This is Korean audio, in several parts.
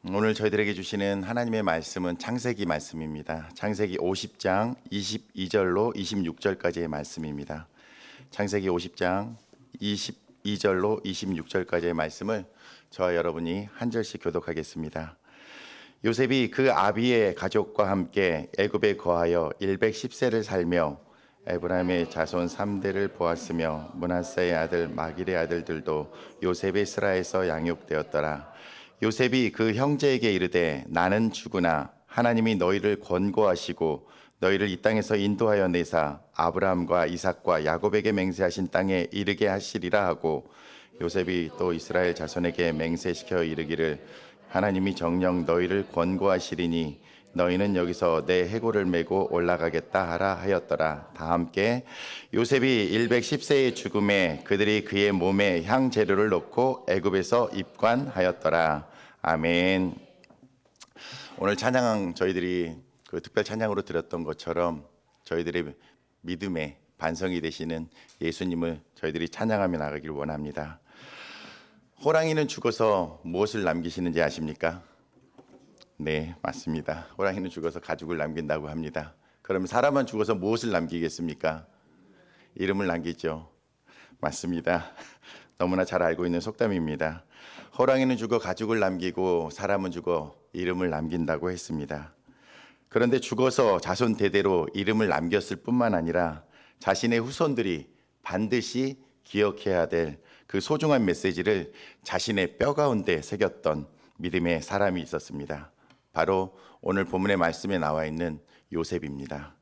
오늘 저희들에게 주시는 하나님의 말씀은 창세기 말씀입니다. 창세기 50장 22절로 26절까지의 말씀입니다. 창세기 50장 22절로 26절까지의 말씀을 저와 여러분이 한 절씩 교독하겠습니다. 요셉이 그 아비의 가족과 함께 애굽에 거하여 110세를 살며 에브라임의 자손 3대를 보았으며 므낫세의 아들 마길의 아들들도 요셉의 스라에서 양육되었더라. 요셉이 그 형제에게 이르되 나는 죽으나 하나님이 너희를 권고하시고 너희를 이 땅에서 인도하여 내사 아브라함과 이삭과 야곱에게 맹세하신 땅에 이르게 하시리라 하고, 요셉이 또 이스라엘 자손에게 맹세시켜 이르기를 하나님이 정녕 너희를 권고하시리니 너희는 여기서 내 해골을 메고 올라가겠다 하라 하였더라. 다 함께 요셉이 110세의 죽음에 그들이 그의 몸에 향 재료를 넣고 애굽에서 입관하였더라. 아멘. 오늘 찬양 저희들이 그 특별 찬양으로 드렸던 것처럼 저희들의 믿음의 반성이 되시는 예수님을 저희들이 찬양하며 나가기를 원합니다. 호랑이는 죽어서 무엇을 남기시는지 아십니까? 네, 맞습니다. 호랑이는 죽어서 가죽을 남긴다고 합니다. 그럼 사람은 죽어서 무엇을 남기겠습니까? 이름을 남기죠. 맞습니다. 너무나 잘 알고 있는 속담입니다. 호랑이는 죽어 가죽을 남기고 사람은 죽어 이름을 남긴다고 했습니다. 그런데 죽어서 자손 대대로 이름을 남겼을 뿐만 아니라 자신의 후손들이 반드시 기억해야 될 그 소중한 메시지를 자신의 뼈 가운데 새겼던 믿음의 사람이 있었습니다. 바로 오늘 본문의 말씀에 나와 있는 요셉입니다.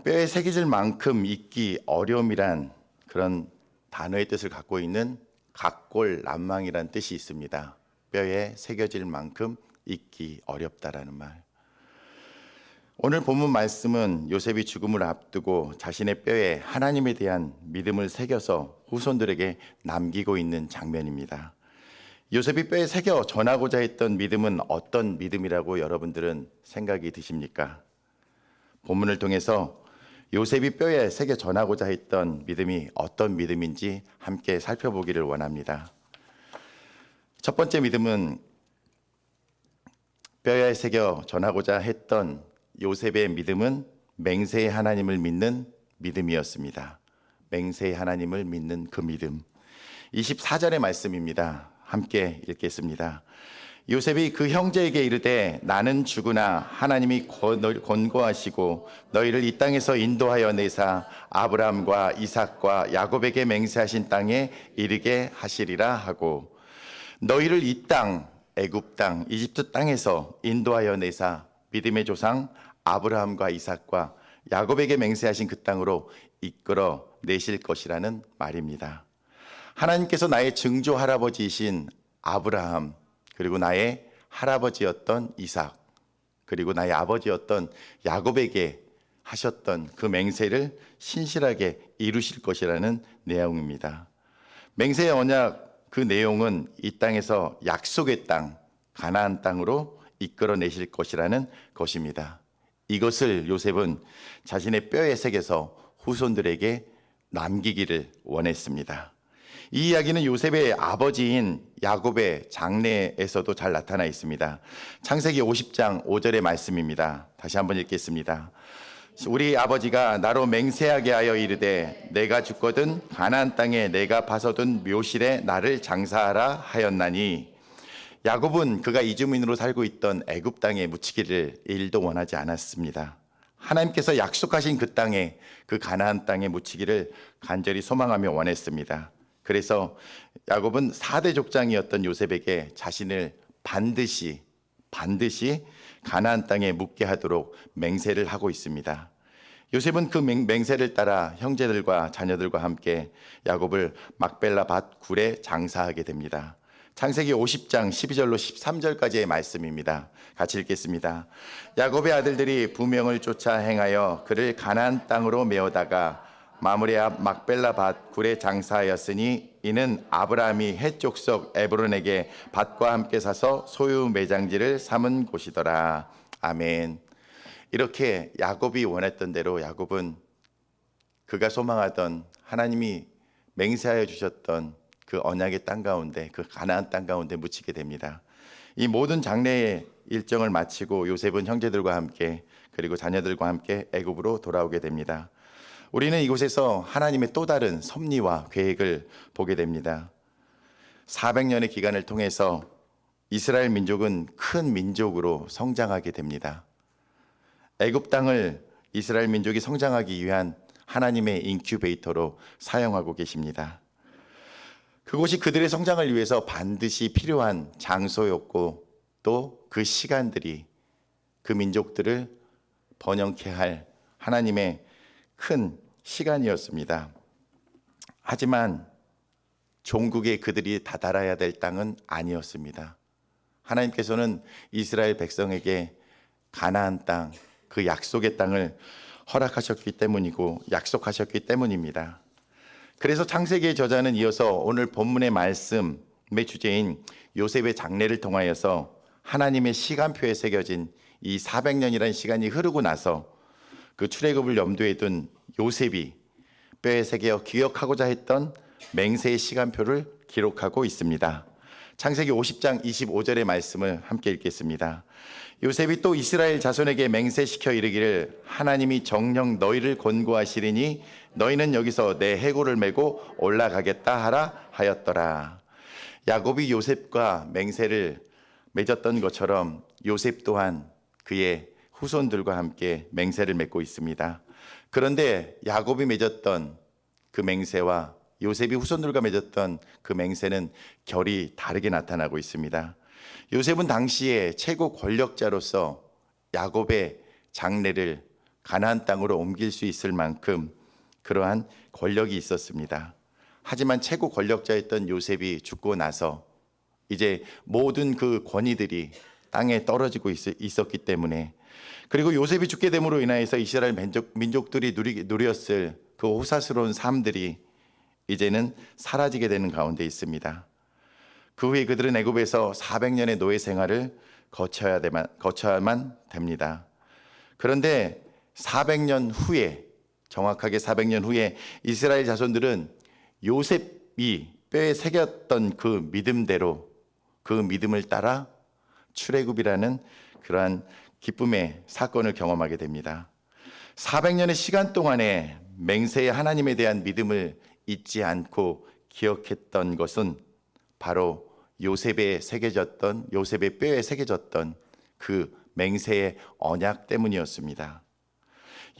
뼈에 새겨질 만큼 잊기 어려움이란 그런 단어의 뜻을 갖고 있는 각골난망이란 뜻이 있습니다. 뼈에 새겨질 만큼 잊기 어렵다라는 말. 오늘 본문 말씀은 요셉이 죽음을 앞두고 자신의 뼈에 하나님에 대한 믿음을 새겨서 후손들에게 남기고 있는 장면입니다. 요셉이 뼈에 새겨 전하고자 했던 믿음은 어떤 믿음이라고 여러분들은 생각이 드십니까? 본문을 통해서 요셉이 뼈에 새겨 전하고자 했던 믿음이 어떤 믿음인지 함께 살펴보기를 원합니다. 첫 번째 믿음은 뼈에 새겨 전하고자 했던 요셉의 믿음은 맹세의 하나님을 믿는 믿음이었습니다. 맹세의 하나님을 믿는 그 믿음. 24절의 말씀입니다. 함께 읽겠습니다. 요셉이 그 형제에게 이르되 나는 죽으나 하나님이 권고하시고 너희를 이 땅에서 인도하여 내사 아브라함과 이삭과 야곱에게 맹세하신 땅에 이르게 하시리라 하고, 너희를 이 땅 애굽 땅 이집트 땅에서 인도하여 내사 믿음의 조상 아브라함과 이삭과 야곱에게 맹세하신 그 땅으로 이끌어 내실 것이라는 말입니다. 하나님께서 나의 증조 할아버지이신 아브라함, 그리고 나의 할아버지였던 이삭, 그리고 나의 아버지였던 야곱에게 하셨던 그 맹세를 신실하게 이루실 것이라는 내용입니다. 맹세의 언약, 그 내용은 이 땅에서 약속의 땅, 가나안 땅으로 이끌어내실 것이라는 것입니다. 이것을 요셉은 자신의 뼈에 새겨서 후손들에게 남기기를 원했습니다. 이 이야기는 요셉의 아버지인 야곱의 장래에서도 잘 나타나 있습니다. 창세기 50장 5절의 말씀입니다. 다시 한번 읽겠습니다. 우리 아버지가 나로 맹세하게 하여 이르되 내가 죽거든 가나안 땅에 내가 파서둔 묘실에 나를 장사하라 하였나니, 야곱은 그가 이주민으로 살고 있던 애굽 땅에 묻히기를 일도 원하지 않았습니다. 하나님께서 약속하신 그 땅에, 그 가나안 땅에 묻히기를 간절히 소망하며 원했습니다. 그래서 야곱은 4대 족장이었던 요셉에게 자신을 반드시 가나안 땅에 묻게 하도록 맹세를 하고 있습니다. 요셉은 그 맹세를 따라 형제들과 자녀들과 함께 야곱을 막벨라 밭 굴에 장사하게 됩니다. 창세기 50장 12절로 13절까지의 말씀입니다. 같이 읽겠습니다. 야곱의 아들들이 부명을 쫓아 행하여 그를 가나안 땅으로 메어다가 마므레 앞 막벨라 밭 굴에 장사하였으니 이는 아브라함이 헷 족속 에브론에게 밭과 함께 사서 소유 매장지를 삼은 곳이더라. 아멘. 이렇게 야곱이 원했던 대로 야곱은 그가 소망하던 하나님이 맹세하여 주셨던 그 언약의 땅 가운데, 그 가나안 땅 가운데 묻히게 됩니다. 이 모든 장례의 일정을 마치고 요셉은 형제들과 함께 그리고 자녀들과 함께 애굽으로 돌아오게 됩니다. 우리는 이곳에서 하나님의 또 다른 섭리와 계획을 보게 됩니다. 400년의 기간을 통해서 이스라엘 민족은 큰 민족으로 성장하게 됩니다. 애굽 땅을 이스라엘 민족이 성장하기 위한 하나님의 인큐베이터로 사용하고 계십니다. 그곳이 그들의 성장을 위해서 반드시 필요한 장소였고 또 그 시간들이 그 민족들을 번영케 할 하나님의 큰 시간이었습니다. 하지만 종국에 그들이 다다라야 될 땅은 아니었습니다. 하나님께서는 이스라엘 백성에게 가나안 땅, 그 약속의 땅을 허락하셨기 때문이고 약속하셨기 때문입니다. 그래서 창세기의 저자는 이어서 오늘 본문의 말씀의 주제인 요셉의 장례를 통하여서 하나님의 시간표에 새겨진 이 400년이라는 시간이 흐르고 나서 그 출애굽을 염두에 둔 요셉이 뼈에 새겨 기억하고자 했던 맹세의 시간표를 기록하고 있습니다. 창세기 50장 25절의 말씀을 함께 읽겠습니다. 요셉이 또 이스라엘 자손에게 맹세시켜 이르기를 하나님이 정녕 너희를 권고하시리니 너희는 여기서 내 해골을 메고 올라가겠다 하라 하였더라. 야곱이 요셉과 맹세를 맺었던 것처럼 요셉 또한 그의 후손들과 함께 맹세를 맺고 있습니다. 그런데 야곱이 맺었던 그 맹세와 요셉이 후손들과 맺었던 그 맹세는 결이 다르게 나타나고 있습니다. 요셉은 당시에 최고 권력자로서 야곱의 장례를 가나안 땅으로 옮길 수 있을 만큼 그러한 권력이 있었습니다. 하지만 최고 권력자였던 요셉이 죽고 나서 이제 모든 그 권위들이 땅에 떨어지고 있었기 때문에, 그리고 요셉이 죽게 됨으로 인하여서 이스라엘 민족들이 누렸을 그 호사스러운 삶들이 이제는 사라지게 되는 가운데 있습니다. 그 후에 그들은 애굽에서 400년의 노예 생활을 거쳐야만 됩니다. 그런데 400년 후에, 정확하게 400년 후에 이스라엘 자손들은 요셉이 뼈에 새겼던 그 믿음대로, 그 믿음을 따라 출애굽이라는 그러한 기쁨의 사건을 경험하게 됩니다. 400년의 시간 동안에 맹세의 하나님에 대한 믿음을 잊지 않고 기억했던 것은 바로 요셉의 뼈에 새겨졌던 그 맹세의 언약 때문이었습니다.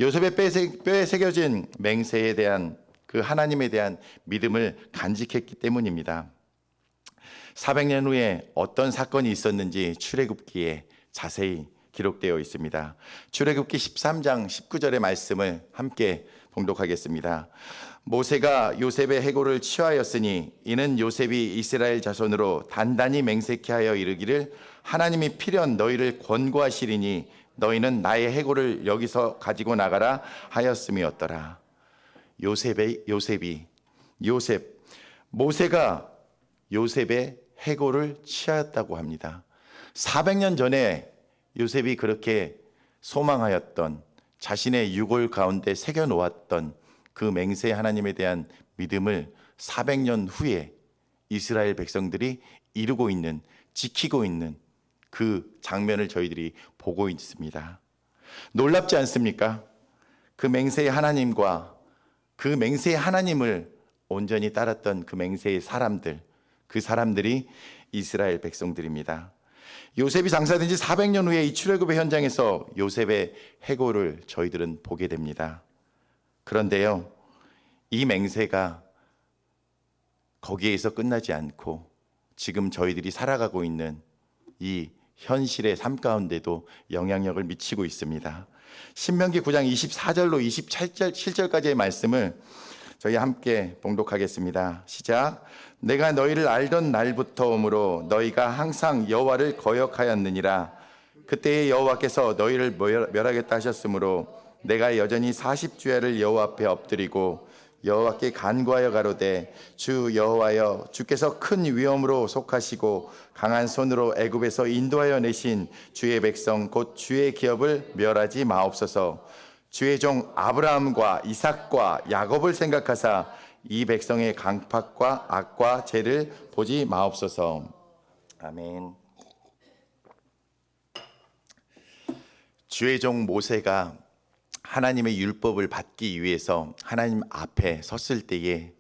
요셉의 뼈에 새겨진 맹세에 대한 그 하나님에 대한 믿음을 간직했기 때문입니다. 400년 후에 어떤 사건이 있었는지 출애굽기에 자세히 기록되어 있습니다. 출애굽기 13장 19절의 말씀을 함께 봉독하겠습니다. 모세가 요셉의 해골을 취하였으니 이는 요셉이 이스라엘 자손으로 단단히 맹세케 하여 이르기를 하나님이 필연 너희를 권고하시리니 너희는 나의 해골을 여기서 가지고 나가라 하였음이었더라. 모세가 요셉의 해골을 취하였다고 합니다. 400년 전에 요셉이 그렇게 소망하였던, 자신의 유골 가운데 새겨놓았던 그 맹세 하나님에 대한 믿음을 400년 후에 이스라엘 백성들이 이루고 있는, 지키고 있는 그 장면을 저희들이 보고 있습니다. 놀랍지 않습니까? 그 맹세의 하나님과 그 맹세의 하나님을 온전히 따랐던 그 맹세의 사람들, 그 사람들이 이스라엘 백성들입니다. 요셉이 장사된 지 400년 후에 이 출애굽의 현장에서 요셉의 해골을 저희들은 보게 됩니다. 그런데요, 이 맹세가 거기에서 끝나지 않고 지금 저희들이 살아가고 있는 이 현실의 삶 가운데도 영향력을 미치고 있습니다. 신명기 9장 24절로 27절까지의 말씀을 저희 함께 봉독하겠습니다. 시작. 내가 너희를 알던 날부터므로 너희가 항상 여호와를 거역하였느니라. 그때의 여호와께서 너희를 멸하겠다 하셨으므로 내가 여전히 40주야를 여호와 앞에 엎드리고 여호와께 간구하여 가로되 주 여호와여, 주께서 큰 위엄으로 속하시고 강한 손으로 애굽에서 인도하여 내신 주의 백성 곧 주의 기업을 멸하지 마옵소서. 주의 종 아브라함과 이삭과 야곱을 생각하사 이 백성의 강팍과 악과 죄를 보지 마옵소서. 아멘. 주의 종 모세가 하나님의 율법을 받기 위해서 하나님 앞에 섰을 때에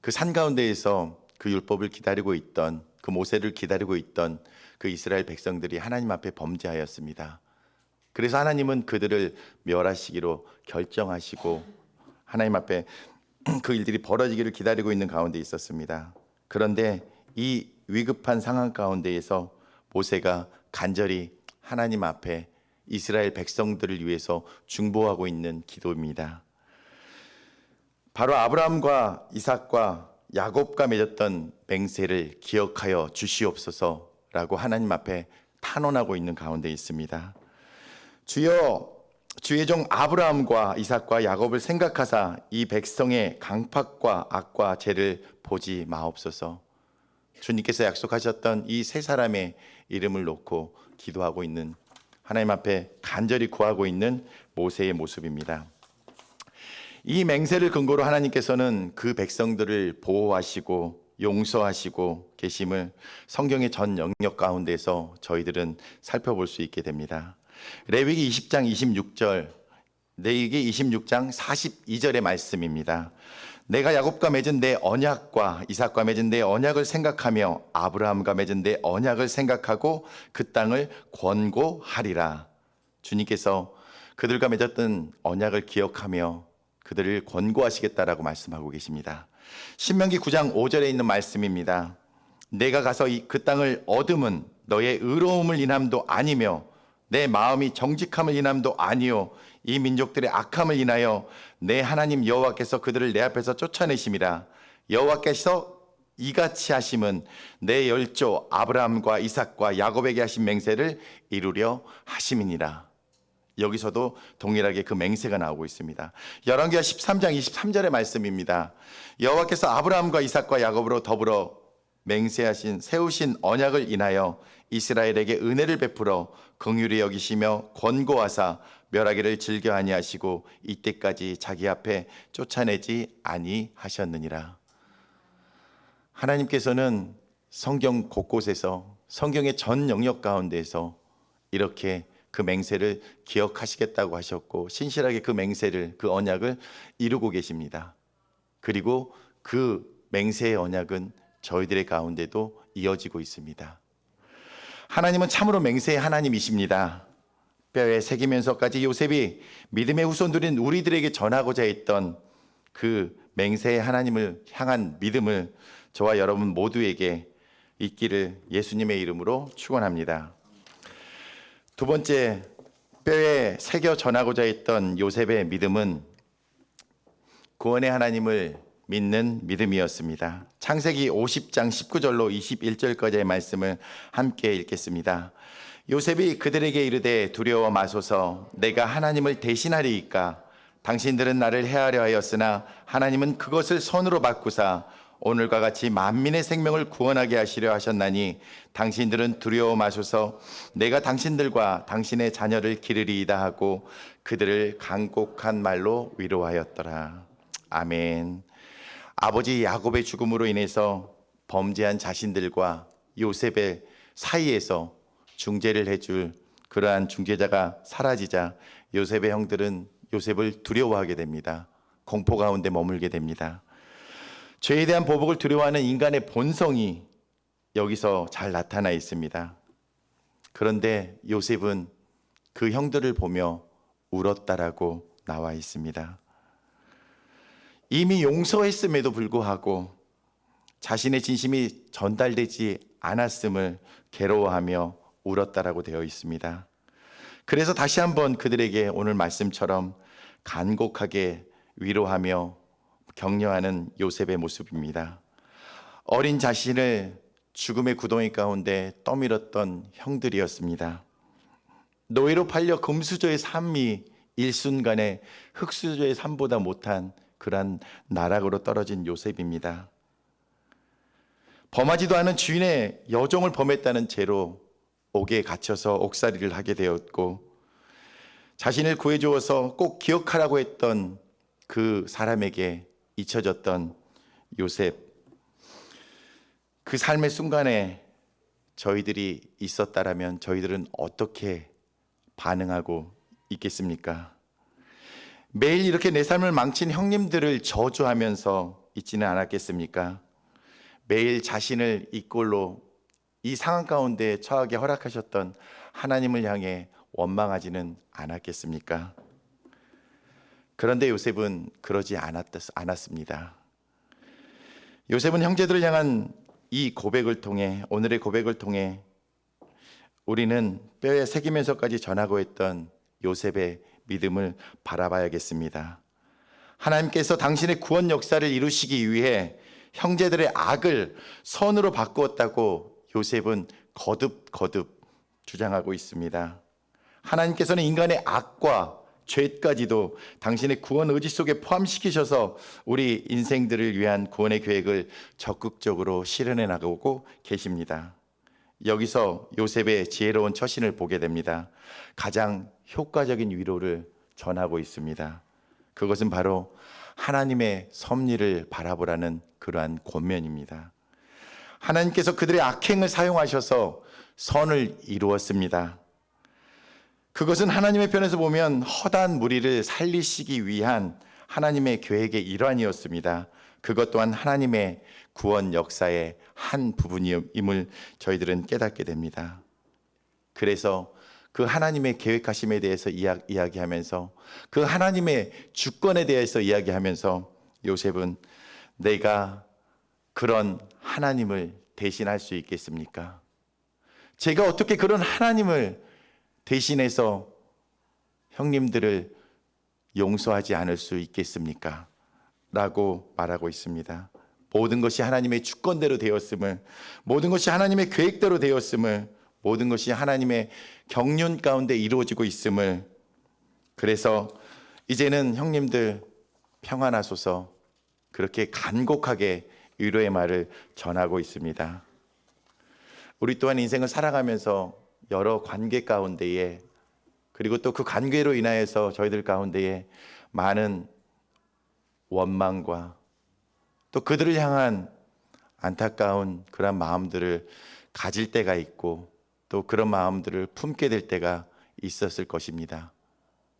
그 산 가운데에서 그 율법을 기다리고 있던, 그 모세를 기다리고 있던 그 이스라엘 백성들이 하나님 앞에 범죄하였습니다. 그래서 하나님은 그들을 멸하시기로 결정하시고 하나님 앞에 그 일들이 벌어지기를 기다리고 있는 가운데 있었습니다. 그런데 이 위급한 상황 가운데에서 모세가 간절히 하나님 앞에 이스라엘 백성들을 위해서 중보하고 있는 기도입니다. 바로 아브라함과 이삭과 야곱과 맺었던 맹세를 기억하여 주시옵소서라고 하나님 앞에 탄원하고 있는 가운데 있습니다. 주여, 주의 종 아브라함과 이삭과 야곱을 생각하사 이 백성의 강팍과 악과 죄를 보지 마옵소서. 주님께서 약속하셨던 이 세 사람의 이름을 놓고 기도하고 있는, 하나님 앞에 간절히 구하고 있는 모세의 모습입니다. 이 맹세를 근거로 하나님께서는 그 백성들을 보호하시고 용서하시고 계심을 성경의 전 영역 가운데서 저희들은 살펴볼 수 있게 됩니다. 레위기 20장 26절, 레위기 26장 42절의 말씀입니다. 내가 야곱과 맺은 내 언약과 이삭과 맺은 내 언약을 생각하며 아브라함과 맺은 내 언약을 생각하고 그 땅을 권고하리라. 주님께서 그들과 맺었던 언약을 기억하며 그들을 권고하시겠다라고 말씀하고 계십니다. 신명기 9장 5절에 있는 말씀입니다. 내가 가서 그 땅을 얻음은 너의 의로움을 인함도 아니며 내 마음이 정직함을 인함도 아니요 이 민족들의 악함을 인하여 내 하나님 여호와께서 그들을 내 앞에서 쫓아내심이라. 여호와께서 이같이 하심은 내 열조 아브라함과 이삭과 야곱에게 하신 맹세를 이루려 하심이니라. 여기서도 동일하게 그 맹세가 나오고 있습니다. 열왕기하 13장 23절의 말씀입니다. 여호와께서 아브라함과 이삭과 야곱으로 더불어 맹세하신 세우신 언약을 인하여 이스라엘에게 은혜를 베풀어 긍휼히 여기시며 권고하사 멸하기를 즐겨 아니하시고 이때까지 자기 앞에 쫓아내지 아니하셨느니라. 하나님께서는 성경 곳곳에서 성경의 전 영역 가운데에서 이렇게 그 맹세를 기억하시겠다고 하셨고 신실하게 그 맹세를, 그 언약을 이루고 계십니다. 그리고 그 맹세의 언약은 저희들의 가운데도 이어지고 있습니다. 하나님은 참으로 맹세의 하나님이십니다. 뼈에 새기면서까지 요셉이 믿음의 후손들인 우리들에게 전하고자 했던 그 맹세의 하나님을 향한 믿음을 저와 여러분 모두에게 있기를 예수님의 이름으로 축원합니다. 두 번째, 뼈에 새겨 전하고자 했던 요셉의 믿음은 구원의 하나님을 믿는 믿음이었습니다. 창세기 50장 19절로 21절까지의 말씀을 함께 읽겠습니다. 요셉이 그들에게 이르되 두려워 마소서, 내가 하나님을 대신하리이까. 당신들은 나를 해하려 하였으나 하나님은 그것을 선으로 바꾸사 오늘과 같이 만민의 생명을 구원하게 하시려 하셨나니 당신들은 두려워 마소서, 내가 당신들과 당신의 자녀를 기르리이다 하고 그들을 간곡한 말로 위로하였더라. 아멘. 아버지 야곱의 죽음으로 인해서 범죄한 자신들과 요셉의 사이에서 중재를 해줄 그러한 중재자가 사라지자 요셉의 형들은 요셉을 두려워하게 됩니다. 공포 가운데 머물게 됩니다. 죄에 대한 보복을 두려워하는 인간의 본성이 여기서 잘 나타나 있습니다. 그런데 요셉은 그 형들을 보며 울었다라고 나와 있습니다. 이미 용서했음에도 불구하고 자신의 진심이 전달되지 않았음을 괴로워하며 울었다라고 되어 있습니다. 그래서 다시 한번 그들에게 오늘 말씀처럼 간곡하게 위로하며 격려하는 요셉의 모습입니다. 어린 자신을 죽음의 구덩이 가운데 떠밀었던 형들이었습니다. 노예로 팔려 금수저의 삶이 일순간에 흙수저의 삶보다 못한 그러한 나락으로 떨어진 요셉입니다. 범하지도 않은 주인의 여종을 범했다는 죄로 옥에 갇혀서 옥살이를 하게 되었고, 자신을 구해주어서 꼭 기억하라고 했던 그 사람에게 잊혀졌던 요셉. 그 삶의 순간에 저희들이 있었다라면 저희들은 어떻게 반응하고 있겠습니까? 매일 이렇게 내 삶을 망친 형님들을 저주하면서 있지는 않았겠습니까? 매일 자신을 이 꼴로 이 상황 가운데 처하게 허락하셨던 하나님을 향해 원망하지는 않았겠습니까? 그런데 요셉은 그러지 않았습니다. 요셉은 형제들을 향한 이 고백을 통해, 오늘의 고백을 통해 우리는 뼈에 새기면서까지 전하고 있던 요셉의 믿음을 바라봐야겠습니다. 하나님께서 당신의 구원 역사를 이루시기 위해 형제들의 악을 선으로 바꾸었다고 요셉은 거듭 주장하고 있습니다. 하나님께서는 인간의 악과 죄까지도 당신의 구원 의지 속에 포함시키셔서 우리 인생들을 위한 구원의 계획을 적극적으로 실현해 나가고 계십니다. 여기서 요셉의 지혜로운 처신을 보게 됩니다. 가장 효과적인 위로를 전하고 있습니다. 그것은 바로 하나님의 섭리를 바라보라는 그러한 권면입니다. 하나님께서 그들의 악행을 사용하셔서 선을 이루었습니다. 그것은 하나님의 편에서 보면 허다한 무리를 살리시기 위한 하나님의 계획의 일환이었습니다. 그것 또한 하나님의 구원 역사의 한 부분임을 저희들은 깨닫게 됩니다. 그래서 그 하나님의 계획하심에 대해서 이야기하면서 그 하나님의 주권에 대해서 이야기하면서 요셉은 내가 그런 하나님을 대신할 수 있겠습니까? 제가 어떻게 그런 하나님을 대신해서 형님들을 용서하지 않을 수 있겠습니까? 라고 말하고 있습니다. 모든 것이 하나님의 주권대로 되었음을, 모든 것이 하나님의 계획대로 되었음을, 모든 것이 하나님의 경륜 가운데 이루어지고 있음을, 그래서 이제는 형님들 평안하소서 그렇게 간곡하게 위로의 말을 전하고 있습니다. 우리 또한 인생을 살아가면서 여러 관계 가운데에, 그리고 또 그 관계로 인하여서 저희들 가운데에 많은 원망과 또 그들을 향한 안타까운 그런 마음들을 가질 때가 있고 또 그런 마음들을 품게 될 때가 있었을 것입니다.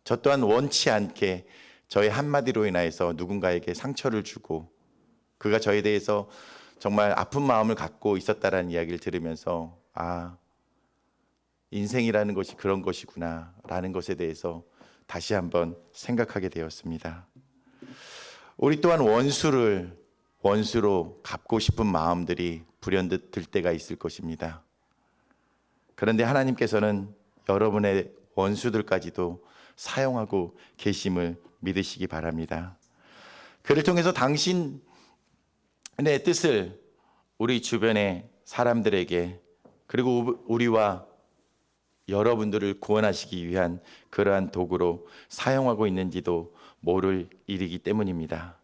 저 또한 원치 않게 저의 한마디로 인하여서 누군가에게 상처를 주고 그가 저에 대해서 정말 아픈 마음을 갖고 있었다라는 이야기를 들으면서 인생이라는 것이 그런 것이구나 라는 것에 대해서 다시 한번 생각하게 되었습니다. 우리 또한 원수로 갚고 싶은 마음들이 불현듯 들 때가 있을 것입니다. 그런데 하나님께서는 여러분의 원수들까지도 사용하고 계심을 믿으시기 바랍니다. 그를 통해서 당신의 뜻을 우리 주변의 사람들에게, 그리고 우리와 여러분들을 구원하시기 위한 그러한 도구로 사용하고 있는지도 모를 일이기 때문입니다.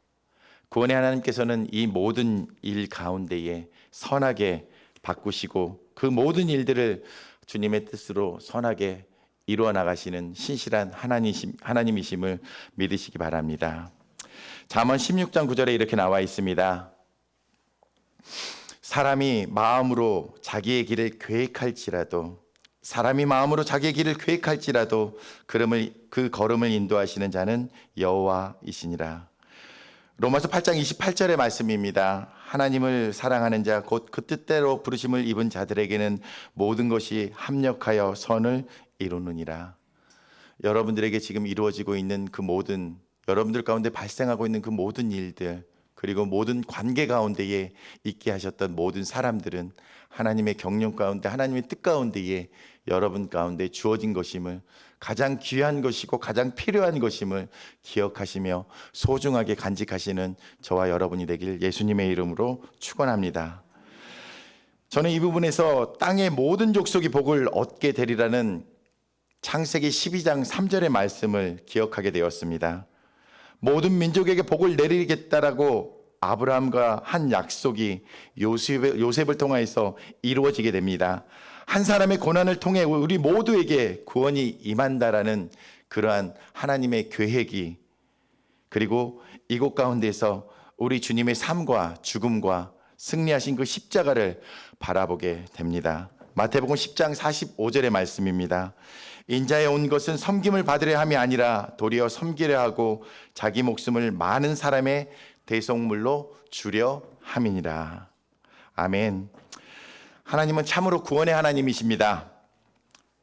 구원의 하나님께서는 이 모든 일 가운데에 선하게 바꾸시고 그 모든 일들을 주님의 뜻으로 선하게 이루어 나가시는 신실한 하나님이심을 믿으시기 바랍니다. 잠언 16장 9절에 이렇게 나와 있습니다. 사람이 마음으로 자기의 길을 계획할지라도 그 걸음을 인도하시는 자는 여호와이시니라. 로마서 8장 28절의 말씀입니다. 하나님을 사랑하는 자 곧 그 뜻대로 부르심을 입은 자들에게는 모든 것이 합력하여 선을 이루느니라. 여러분들에게 지금 이루어지고 있는 그 모든, 여러분들 가운데 발생하고 있는 그 모든 일들, 그리고 모든 관계 가운데에 있게 하셨던 모든 사람들은 하나님의 경륜 가운데, 하나님의 뜻 가운데에 여러분 가운데 주어진 것임을, 가장 귀한 것이고 가장 필요한 것임을 기억하시며 소중하게 간직하시는 저와 여러분이 되길 예수님의 이름으로 축원합니다. 저는 이 부분에서 땅의 모든 족속이 복을 얻게 되리라는 창세기 12장 3절의 말씀을 기억하게 되었습니다. 모든 민족에게 복을 내리겠다라고 아브라함과 한 약속이 요셉을 통하여서 이루어지게 됩니다. 한 사람의 고난을 통해 우리 모두에게 구원이 임한다라는 그러한 하나님의 계획이, 그리고 이곳 가운데서 우리 주님의 삶과 죽음과 승리하신 그 십자가를 바라보게 됩니다. 마태복음 10장 45절의 말씀입니다. 인자에 온 것은 섬김을 받으려 함이 아니라 도리어 섬기려 하고 자기 목숨을 많은 사람의 대속물로 주려 함이니라. 아멘. 하나님은 참으로 구원의 하나님이십니다.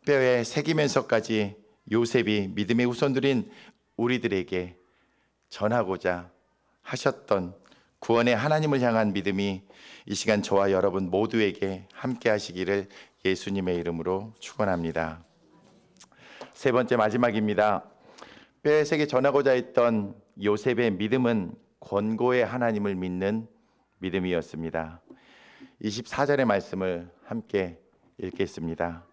뼈에 새기면서까지 요셉이 믿음의 후손들인 우리들에게 전하고자 하셨던 구원의 하나님을 향한 믿음이 이 시간 저와 여러분 모두에게 함께 하시기를 예수님의 이름으로 축원합니다. 세 번째 마지막입니다. 뼈에 새겨 전하고자 했던 요셉의 믿음은 권고의 하나님을 믿는 믿음이었습니다. 24절의 말씀을 함께 읽겠습니다.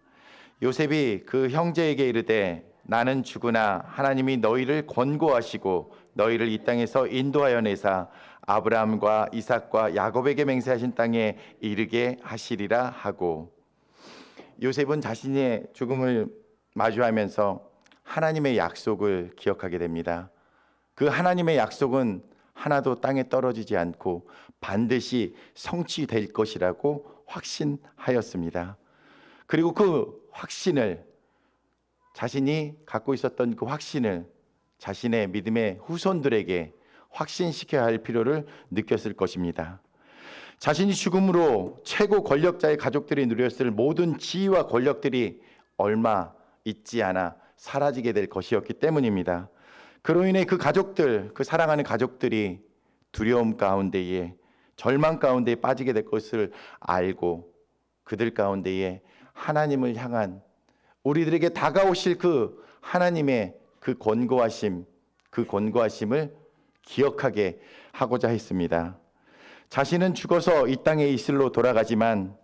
요셉이 그 형제에게 이르되 나는 죽으나 하나님이 너희를 권고하시고 너희를 이 땅에서 인도하여 내사 아브라함과 이삭과 야곱에게 맹세하신 땅에 이르게 하시리라 하고, 요셉은 자신의 죽음을 마주하면서 하나님의 약속을 기억하게 됩니다. 그 하나님의 약속은 하나도 땅에 떨어지지 않고 반드시 성취될 것이라고 확신하였습니다. 그리고 그 확신을, 자신이 갖고 있었던 그 확신을 자신의 믿음의 후손들에게 확신시켜야 할 필요를 느꼈을 것입니다. 자신이 죽음으로 최고 권력자의 가족들이 누렸을 모든 지위와 권력들이 얼마 있지 않아 사라지게 될 것이었기 때문입니다. 그로 인해 그 가족들, 그 사랑하는 가족들이 두려움 가운데에, 절망 가운데에 빠지게 될 것을 알고 그들 가운데에 하나님을 향한, 우리들에게 다가오실 그 하나님의 그 권고하심을 기억하게 하고자 했습니다. 자신은 죽어서 이 땅에 이슬로 돌아가지만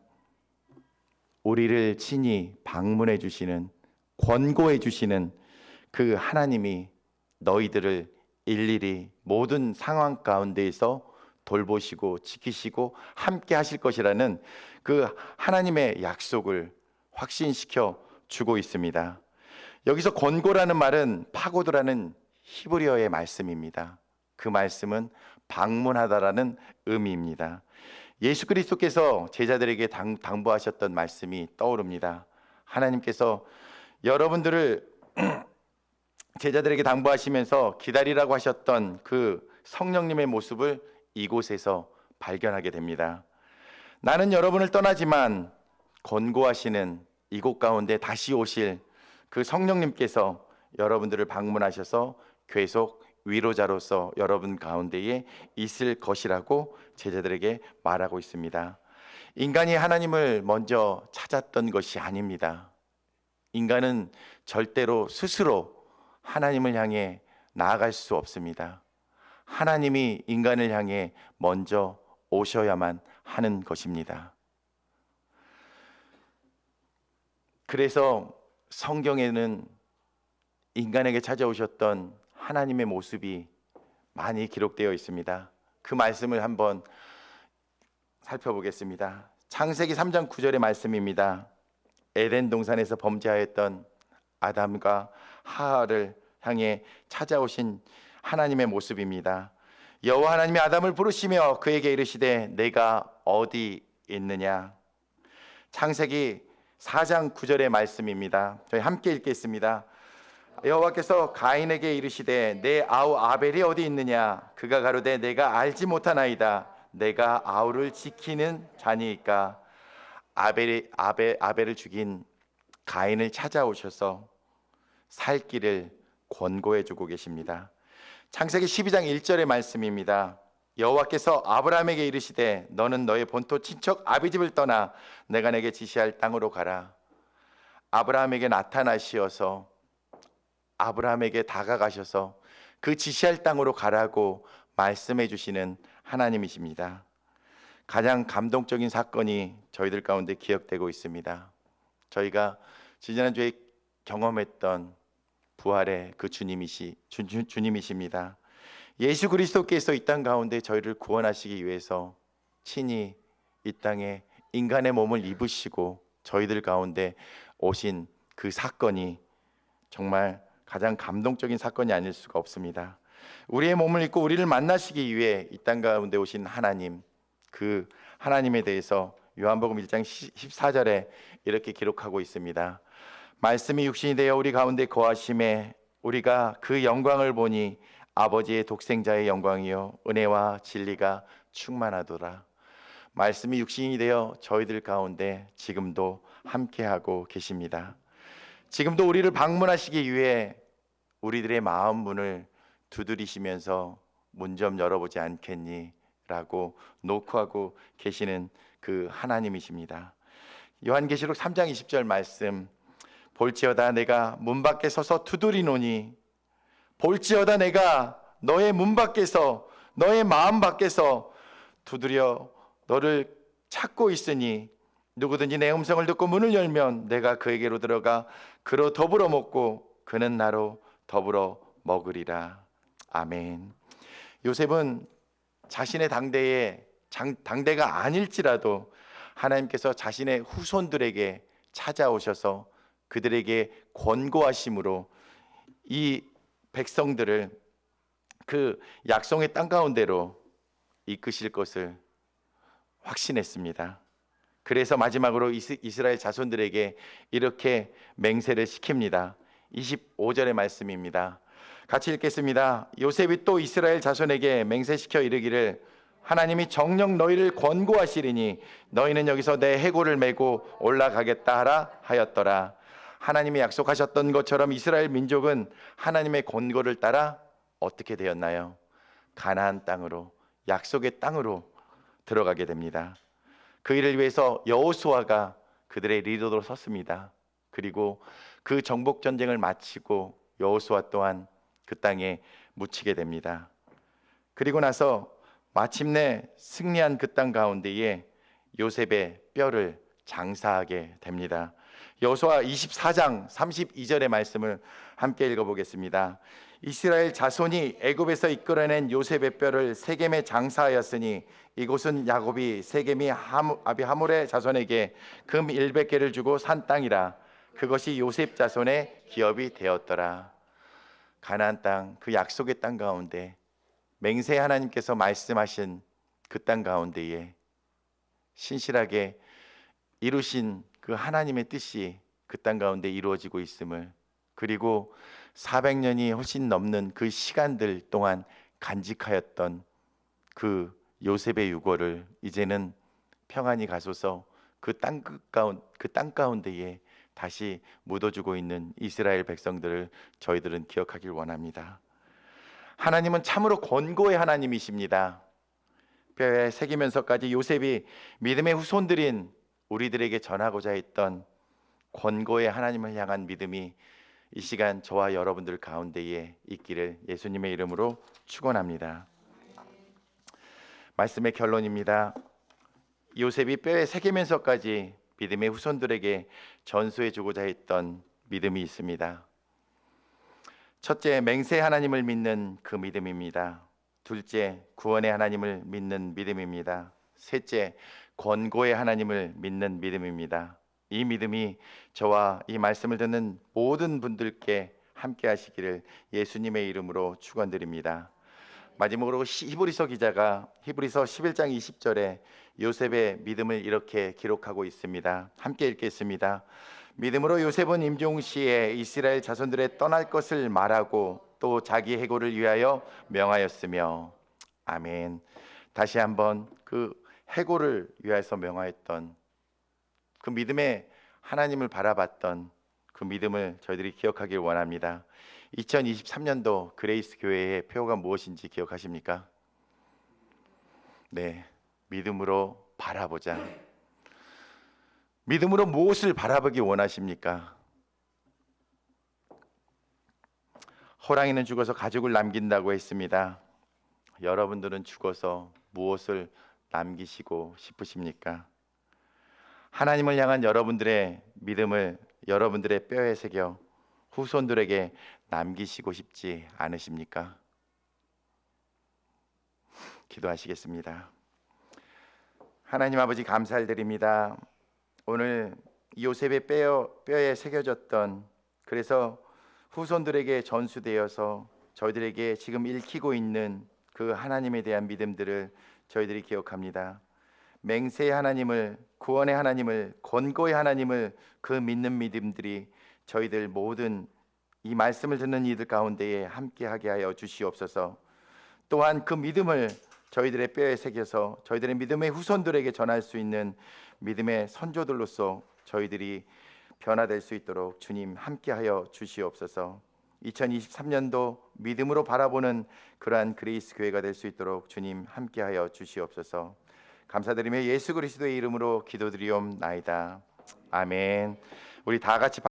우리를 친히 방문해 주시는, 권고해 주시는 그 하나님이 너희들을 일일이 모든 상황 가운데에서 돌보시고 지키시고 함께 하실 것이라는 그 하나님의 약속을 확신시켜 주고 있습니다. 여기서 권고라는 말은 파고드라는 히브리어의 말씀입니다. 그 말씀은 방문하다라는 의미입니다. 예수 그리스도께서 제자들에게 당부하셨던 말씀이 떠오릅니다. 하나님께서 여러분들을 제자들에게 당부하시면서 기다리라고 하셨던 그 성령님의 모습을 이곳에서 발견하게 됩니다. 나는 여러분을 떠나지만 권고하시는 이곳 가운데 다시 오실 그 성령님께서 여러분들을 방문하셔서 계속 위로자로서 여러분 가운데에 있을 것이라고 제자들에게 말하고 있습니다. 인간이 하나님을 먼저 찾았던 것이 아닙니다. 인간은 절대로 스스로 하나님을 향해 나아갈 수 없습니다. 하나님이 인간을 향해 먼저 오셔야만 하는 것입니다. 그래서 성경에는 인간에게 찾아오셨던 하나님의 모습이 많이 기록되어 있습니다. 그 말씀을 한번 살펴보겠습니다. 창세기 3장 9절의 말씀입니다. 에덴 동산에서 범죄하였던 아담과 하와를 향해 찾아오신 하나님의 모습입니다. 여호와 하나님이 아담을 부르시며 그에게 이르시되 내가 어디 있느냐. 창세기 4장 9절의 말씀입니다. 저희 함께 읽겠습니다. 여호와께서 가인에게 이르시되 내 아우 아벨이 어디 있느냐. 그가 가로되 내가 알지 못하나이다. 내가 아우를 지키는 자니이까. 아벨을 죽인 가인을 찾아오셔서 살 길을 권고해 주고 계십니다. 창세기 12장 1절의 말씀입니다. 여호와께서 아브라함에게 이르시되 너는 너의 본토 친척 아비집을 떠나 내가 내게 지시할 땅으로 가라. 아브라함에게 나타나시어서 아브라함에게 다가가셔서 그 지시할 땅으로 가라고 말씀해 주시는 하나님이십니다. 가장 감동적인 사건이 저희들 가운데 기억되고 있습니다. 저희가 지난주에 경험했던 부활의 그 주님이십니다. 예수 그리스도께서 이 땅 가운데 저희를 구원하시기 위해서 친히 이 땅에 인간의 몸을 입으시고 저희들 가운데 오신 그 사건이 정말 가장 감동적인 사건이 아닐 수가 없습니다. 우리의 몸을 입고 우리를 만나시기 위해 이 땅 가운데 오신 하나님, 그 하나님에 대해서 요한복음 1장 14절에 이렇게 기록하고 있습니다. 말씀이 육신이 되어 우리 가운데 거하심에 우리가 그 영광을 보니 아버지의 독생자의 영광이요 은혜와 진리가 충만하더라. 말씀이 육신이 되어 저희들 가운데 지금도 함께하고 계십니다. 지금도 우리를 방문하시기 위해 우리들의 마음 문을 두드리시면서 문 좀 열어보지 않겠니? 라고 노크하고 계시는 그 하나님이십니다. 요한계시록 3장 20절 말씀, 볼지어다 내가 문 밖에 서서 두드리노니, 볼지어다 내가 너의 문 밖에서, 너의 마음 밖에서 두드려 너를 찾고 있으니 누구든지 내 음성을 듣고 문을 열면 내가 그에게로 들어가 그로 더불어 먹고 그는 나로 더불어 먹으리라. 아멘. 요셉은 자신의 당대가 아닐지라도 하나님께서 자신의 후손들에게 찾아오셔서 그들에게 권고하심으로 이 백성들을 그 약속의 땅 가운데로 이끄실 것을 확신했습니다. 그래서 마지막으로 이스라엘 자손들에게 이렇게 맹세를 시킵니다. 25절의 말씀입니다. 같이 읽겠습니다. 요셉이 또 이스라엘 자손에게 맹세시켜 이르기를 하나님이 정녕 너희를 권고하시리니 너희는 여기서 내 해골을 메고 올라가겠다 하라 하였더라. 하나님이 약속하셨던 것처럼 이스라엘 민족은 하나님의 권고를 따라 어떻게 되었나요? 가나안 땅으로, 약속의 땅으로 들어가게 됩니다. 그 일을 위해서 여호수아가 그들의 리더로 섰습니다. 그리고 그 정복 전쟁을 마치고 여호수아 또한 그 땅에 묻히게 됩니다. 그리고 나서 마침내 승리한 그 땅 가운데에 요셉의 뼈를 장사하게 됩니다. 여호수아 24장 32절의 말씀을 함께 읽어보겠습니다. 이스라엘 자손이 애굽에서 이끌어낸 요셉의 뼈를 세겜에 장사하였으니 이곳은 야곱이 세겜이 아비 하몰의 자손에게 금 100개를 주고 산 땅이라. 그것이 요셉 자손의 기업이 되었더라. 가나안 땅, 그 약속의 땅 가운데 맹세 하나님께서 말씀하신 그 땅 가운데에 신실하게 이루신 그 하나님의 뜻이 그 땅 가운데 이루어지고 있음을, 그리고 400년이 훨씬 넘는 그 시간들 동안 간직하였던 그 요셉의 유고를 이제는 평안히 가소서 그 땅 가운데에 다시 묻어주고 있는 이스라엘 백성들을 저희들은 기억하길 원합니다. 하나님은 참으로 권고의 하나님이십니다. 뼈에 새기면서까지 요셉이 믿음의 후손들인 우리들에게 전하고자 했던 권고의 하나님을 향한 믿음이 이 시간 저와 여러분들 가운데에 있기를 예수님의 이름으로 축원합니다. 말씀의 결론입니다. 요셉이 뼈에 새기면서까지 믿음의 후손들에게 전수해 주고자 했던 믿음이 있습니다. 첫째, 맹세 하나님을 믿는 그 믿음입니다. 둘째, 구원의 하나님을 믿는 믿음입니다. 셋째, 권고의 하나님을 믿는 믿음입니다. 이 믿음이 저와 이 말씀을 듣는 모든 분들께 함께 하시기를 예수님의 이름으로 축원드립니다. 마지막으로 히브리서 기자가 히브리서 11장 20절에 요셉의 믿음을 이렇게 기록하고 있습니다. 함께 읽겠습니다. 믿음으로 요셉은 임종시에 이스라엘 자손들의 떠날 것을 말하고 또 자기 해고를 위하여 명하였으며. 아멘. 다시 한번 그 해고를 위하여서 명하였던 그 믿음에 하나님을 바라봤던 그 믿음을 저희들이 기억하길 원합니다. 2023년도 그레이스 교회의 표어가 무엇인지 기억하십니까? 네, 믿음으로 바라보자. 믿음으로 무엇을 바라보기 원하십니까? 호랑이는 죽어서 가죽을 남긴다고 했습니다. 여러분들은 죽어서 무엇을 남기시고 싶으십니까? 하나님을 향한 여러분들의 믿음을 여러분들의 뼈에 새겨 후손들에게 남기시고 싶지 않으십니까? 기도하시겠습니다. 하나님 아버지, 감사드립니다. 오늘 요셉의 뼈에 새겨졌던, 그래서 후손들에게 전수되어서 저희들에게 지금 읽히고 있는 그 하나님에 대한 믿음들을 저희들이 기억합니다. 맹세의 하나님을, 구원의 하나님을, 권고의 하나님을 그 믿는 믿음들이 저희들 모든 이 말씀을 듣는 이들 가운데에 함께하게 하여 주시옵소서. 또한 그 믿음을 저희들의 뼈에 새겨서 저희들의 믿음의 후손들에게 전할 수 있는 믿음의 선조들로서 저희들이 변화될 수 있도록 주님 함께하여 주시옵소서. 2023년도 믿음으로 바라보는 그러한 그레이스 교회가 될 수 있도록 주님 함께하여 주시옵소서. 감사드리며 예수 그리스도의 이름으로 기도드리옵나이다. 아멘. 우리 다 같이